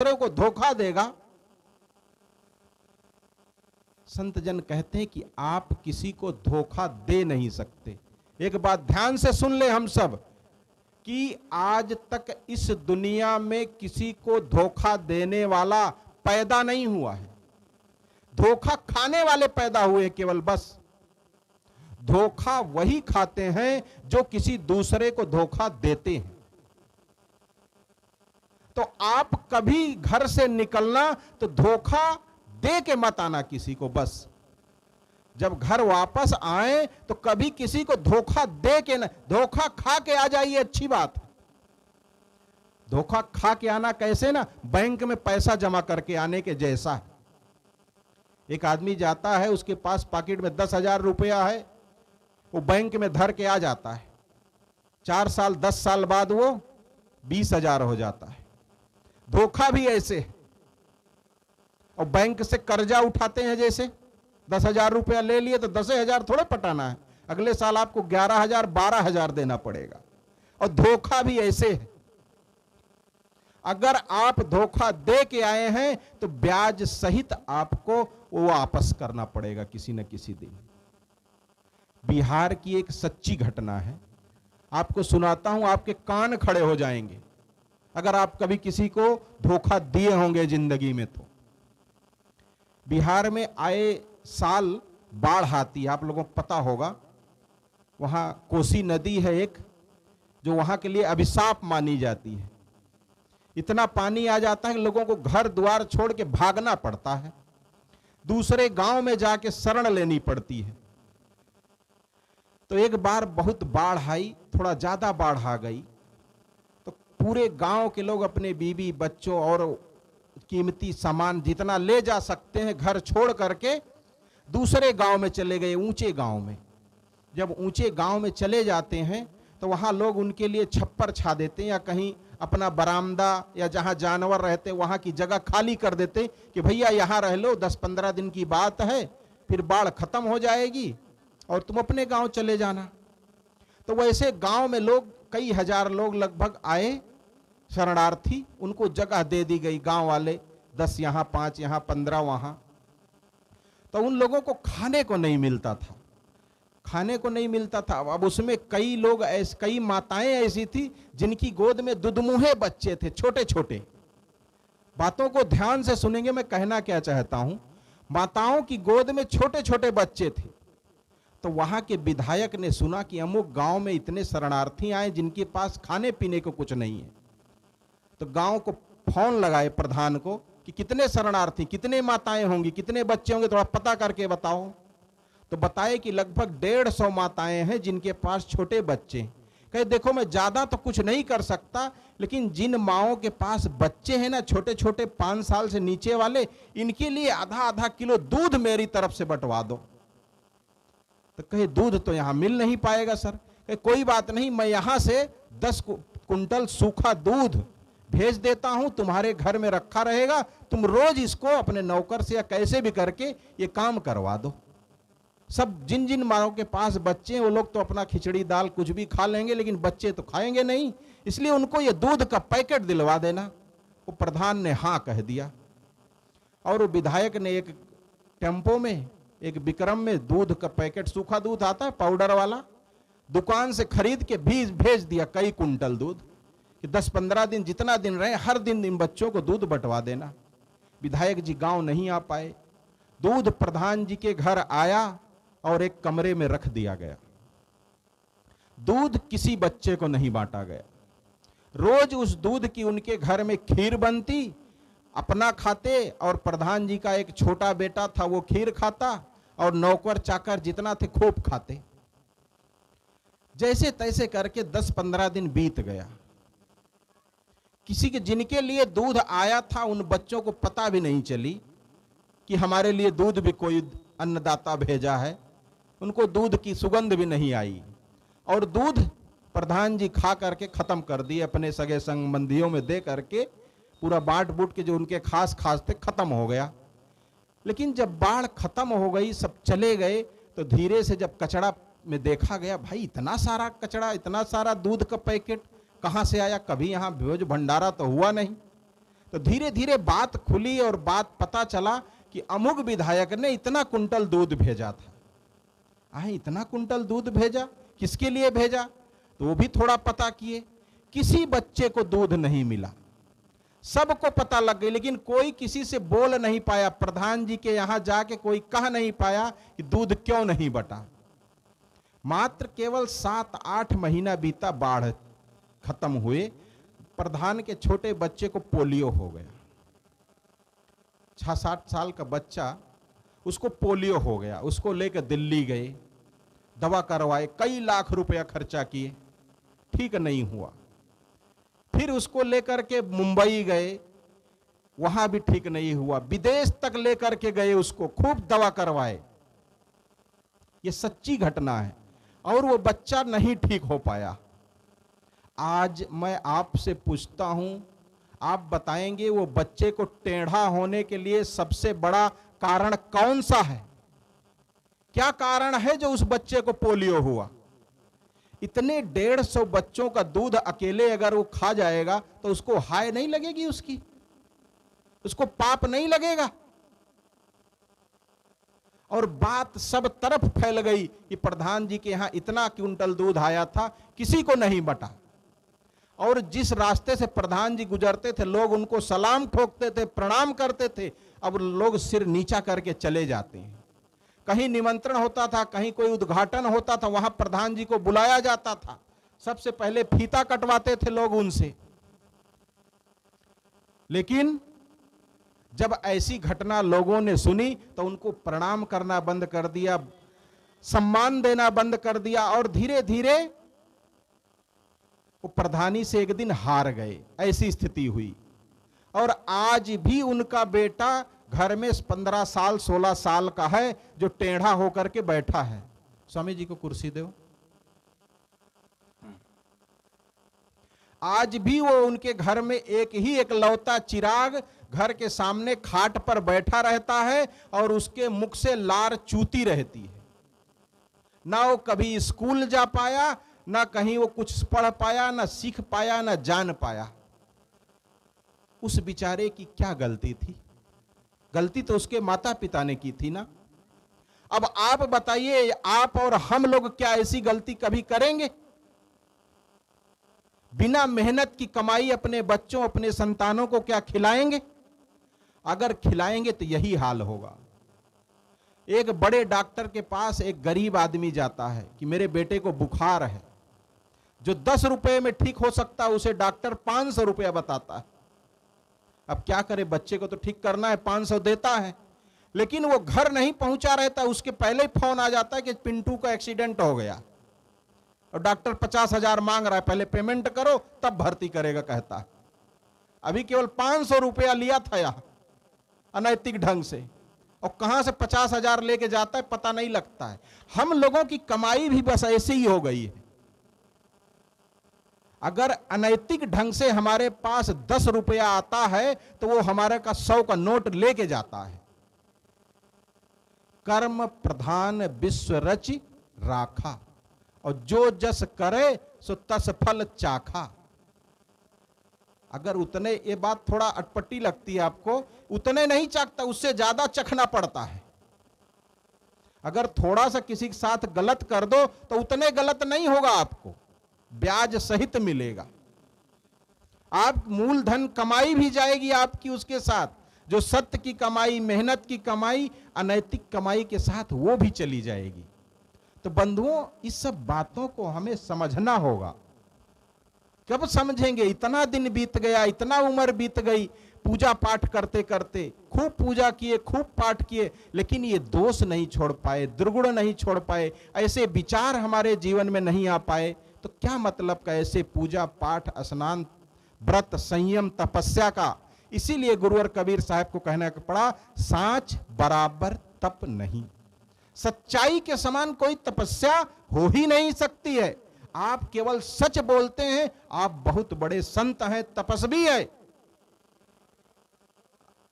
दूसरे को धोखा देगा। संत जन कहते हैं कि आप किसी को धोखा दे नहीं सकते। एक बात ध्यान से सुन ले हम सब कि आज तक इस दुनिया में किसी को धोखा देने वाला पैदा नहीं हुआ है। धोखा खाने वाले पैदा हुए केवल, बस। धोखा वही खाते हैं जो किसी दूसरे को धोखा देते हैं। तो आप कभी घर से निकलना तो धोखा दे के मत आना किसी को, बस। जब घर वापस आए तो कभी किसी को धोखा दे के न, धोखा खा के आ जाइए, अच्छी बात। धोखा खा के आना कैसे ना, बैंक में पैसा जमा करके आने के जैसा है। एक आदमी जाता है, उसके पास पॉकेट में 10,000 रुपया है, वो बैंक में धर के आ जाता है। 4 साल 10 साल बाद वो 20,000 हो जाता है। धोखा भी ऐसे है। और बैंक से कर्जा उठाते हैं, जैसे 10,000 रुपया ले लिए तो 10,000 थोड़े पटाना है, अगले साल आपको 11,000 12,000 देना पड़ेगा। और धोखा भी ऐसे है। अगर आप धोखा दे के आए हैं तो ब्याज सहित आपको वो वापस करना पड़ेगा किसी न किसी दिन। बिहार की एक सच्ची घटना है, आपको सुनाता हूं, आपके कान खड़े हो जाएंगे अगर आप कभी किसी को धोखा दिए होंगे जिंदगी में। तो बिहार में आए साल बाढ़ आती है, आप लोगों को पता होगा। वहां कोसी नदी है एक, जो वहां के लिए अभिशाप मानी जाती है। इतना पानी आ जाता है कि लोगों को घर द्वार छोड़ के भागना पड़ता है, दूसरे गांव में जाके शरण लेनी पड़ती है। तो एक बार बहुत बाढ़ आई, थोड़ा ज्यादा बाढ़ आ गई, तो पूरे गांव के लोग अपने बीवी बच्चों और कीमती सामान जितना ले जा सकते हैं घर छोड़ करके दूसरे गांव में चले गए, ऊंचे गांव में। जब ऊंचे गांव में चले जाते हैं तो वहां लोग उनके लिए छप्पर छा देते हैं, या कहीं अपना बरामदा या जहां जानवर रहते वहां की जगह खाली कर देते कि भैया यहां रह लो, 10-15 दिन की बात है, फिर बाढ़ खत्म हो जाएगी और तुम अपने गांव चले जाना। तो वैसे गांव में लोग, कई हजार लोग लगभग आए शरणार्थी, उनको जगह दे दी गई। गांव वाले 10 यहां, 5 यहां, 15 वहां। तो उन लोगों को खाने को नहीं मिलता था, खाने को नहीं मिलता था। अब उसमें कई लोग ऐसे, कई माताएं ऐसी थी जिनकी गोद में दुधमुहे बच्चे थे, छोटे छोटे। बातों को ध्यान से सुनेंगे, मैं कहना क्या चाहता हूं। माताओं की गोद में छोटे छोटे बच्चे थे। तो वहां के विधायक ने सुना कि अमुक गांव में इतने शरणार्थी आए जिनके पास खाने पीने को कुछ नहीं है। तो गांव को फोन लगाए प्रधान को कि कितने शरणार्थी, कितने माताएं होंगी, कितने बच्चे होंगे, थोड़ा पता करके बताओ। तो बताए कि लगभग 150 माताएं हैं जिनके पास छोटे बच्चे। कहे देखो मैं ज्यादा तो कुछ नहीं कर सकता, लेकिन जिन माओं के पास बच्चे हैं ना छोटे छोटे 5 साल से नीचे वाले, इनके लिए आधा किलो दूध मेरी तरफ से बंटवा दो। तो कहे दूध तो यहां मिल नहीं पाएगा सर। कहे कोई बात नहीं, मैं यहां से 10 कुंटल सूखा दूध भेज देता हूं, तुम्हारे घर में रखा रहेगा, तुम रोज इसको अपने नौकर से या कैसे भी करके ये काम करवा दो। सब जिन जिन माओं के पास बच्चे हैं वो लोग तो अपना खिचड़ी दाल कुछ भी खा लेंगे, लेकिन बच्चे तो खाएंगे नहीं, इसलिए उनको ये दूध का पैकेट दिलवा देना। वो प्रधान ने हाँ कह दिया। और वो विधायक ने एक टेम्पो में, एक विक्रम में दूध का पैकेट, सूखा दूध आता है पाउडर वाला, दुकान से खरीद के भेज दिया कई कुंटल दूध कि 10-15 दिन जितना दिन रहे हर दिन इन बच्चों को दूध बंटवा देना। विधायक जी गांव नहीं आ पाए। दूध प्रधान जी के घर आया और एक कमरे में रख दिया गया। दूध किसी बच्चे को नहीं बांटा गया। रोज उस दूध की उनके घर में खीर बनती, अपना खाते और प्रधान जी का एक छोटा बेटा था वो खीर खाता, और नौकर चाकर जितना थे खूब खाते। जैसे तैसे करके 10-15 दिन बीत गया। किसी के जिनके लिए दूध आया था उन बच्चों को पता भी नहीं चली कि हमारे लिए दूध भी कोई अन्नदाता भेजा है। उनको दूध की सुगंध भी नहीं आई, और दूध प्रधान जी खा करके खत्म कर दिए, अपने सगे संबंधियों में दे करके पूरा बांट बूट के जो उनके खास थे खत्म हो गया। लेकिन जब बाढ़ खत्म हो गई, सब चले गए, तो धीरे से जब कचड़ा में देखा गया, भाई इतना सारा कचड़ा, इतना सारा दूध का पैकेट कहां से आया, कभी यहां भोज भंडारा तो हुआ नहीं। तो धीरे धीरे बात खुली और बात पता चला कि अमुक विधायक ने इतना कुंटल दूध भेजा था। इतना कुंटल दूध भेजा, किसके लिए भेजा? तो वो भी थोड़ा पता किए, किसी बच्चे को दूध नहीं मिला। सबको पता लग गई, लेकिन कोई किसी से बोल नहीं पाया। प्रधान जी के यहां जाके कोई कह नहीं पाया कि दूध क्यों नहीं बटा। मात्र केवल 7-8 महीना बीता, बाढ़ खत्म हुए, प्रधान के छोटे बच्चे को पोलियो हो गया। 6-7 साल का बच्चा, उसको पोलियो हो गया। उसको लेकर दिल्ली गए, दवा करवाए, कई लाख रुपया खर्चा किए, ठीक नहीं हुआ। फिर उसको लेकर के मुंबई गए, वहां भी ठीक नहीं हुआ। विदेश तक लेकर के गए, उसको खूब दवा करवाए। ये सच्ची घटना है, और वो बच्चा नहीं ठीक हो पाया। आज मैं आपसे पूछता हूं, आप बताएंगे वो बच्चे को टेढ़ा होने के लिए सबसे बड़ा कारण कौन सा है? क्या कारण है जो उस बच्चे को पोलियो हुआ? इतने 150 बच्चों का दूध अकेले अगर वो खा जाएगा तो उसको हाय नहीं लगेगी, उसको पाप नहीं लगेगा? और बात सब तरफ फैल गई कि प्रधान जी के यहां इतना क्विंटल दूध आया था, किसी को नहीं बटा। और जिस रास्ते से प्रधान जी गुजरते थे, लोग उनको सलाम ठोकते थे, प्रणाम करते थे। अब लोग सिर नीचा करके चले जाते हैं। कहीं निमंत्रण होता था, कहीं कोई उद्घाटन होता था, वहां प्रधान जी को बुलाया जाता था, सबसे पहले फीता कटवाते थे लोग उनसे। लेकिन जब ऐसी घटना लोगों ने सुनी तो उनको प्रणाम करना बंद कर दिया, सम्मान देना बंद कर दिया, और धीरे धीरे वो प्रधानी से एक दिन हार गए। ऐसी स्थिति हुई। और आज भी उनका बेटा घर में 15 साल 16 साल का है, जो टेढ़ा होकर के बैठा है। स्वामी जी को कुर्सी दो। आज भी वो उनके घर में एक ही एकलौता चिराग घर के सामने खाट पर बैठा रहता है, और उसके मुख से लार चूती रहती है। ना वो कभी स्कूल जा पाया, ना कहीं वो कुछ पढ़ पाया, ना सीख पाया, ना जान पाया। उस बेचारे की क्या गलती थी? गलती तो उसके माता पिता ने की थी ना। अब आप बताइए, आप और हम लोग क्या ऐसी गलती कभी करेंगे? बिना मेहनत की कमाई अपने बच्चों, अपने संतानों को क्या खिलाएंगे? अगर खिलाएंगे तो यही हाल होगा। एक बड़े डॉक्टर के पास एक गरीब आदमी जाता है कि मेरे बेटे को बुखार है। जो 10 रुपए में ठीक हो सकता है, उसे डॉक्टर 500 रुपया बताता है। अब क्या करे, बच्चे को तो ठीक करना है, 500 देता है, लेकिन वो घर नहीं पहुंचा रहता, उसके पहले ही फोन आ जाता है कि पिंटू का एक्सीडेंट हो गया, और डॉक्टर 50,000 मांग रहा है, पहले पेमेंट करो तब भर्ती करेगा, कहता है। अभी केवल 500 रुपया लिया था यहां अनैतिक ढंग से, और कहां से 50,000 लेके जाता है पता नहीं लगता है। हम लोगों की कमाई भी बस ऐसे ही हो गई है। अगर अनैतिक ढंग से हमारे पास 10 रुपया आता है तो वो हमारे का 100 का नोट लेके जाता है। कर्म प्रधान विश्व रचि राखा, और जो जस करे सो तस फल चाखा। अगर उतने, ये बात थोड़ा अटपटी लगती है आपको, उतने नहीं चाखता, उससे ज्यादा चखना पड़ता है। अगर थोड़ा सा किसी के साथ गलत कर दो तो उतने गलत नहीं होगा, आपको ब्याज सहित मिलेगा। आप मूलधन कमाई भी जाएगी आपकी उसके साथ, जो सत्य की कमाई, मेहनत की कमाई, अनैतिक कमाई के साथ वो भी चली जाएगी। तो बंधुओं, इस सब बातों को हमें समझना होगा। कब समझेंगे? इतना दिन बीत गया, इतना उम्र बीत गई, पूजा पाठ करते करते, खूब पूजा किए, खूब पाठ किए, लेकिन ये दोष नहीं छोड़ पाए, दुर्गुण नहीं छोड़ पाए, ऐसे विचार हमारे जीवन में नहीं आ पाए। तो क्या मतलब का ऐसे पूजा पाठ, स्नान, व्रत, संयम, तपस्या का? इसीलिए गुरुवर कबीर साहब को कहना पड़ा, सांच बराबर तप नहीं। सच्चाई के समान कोई तपस्या हो ही नहीं सकती है। आप केवल सच बोलते हैं, आप बहुत बड़े संत हैं, तपस्वी है,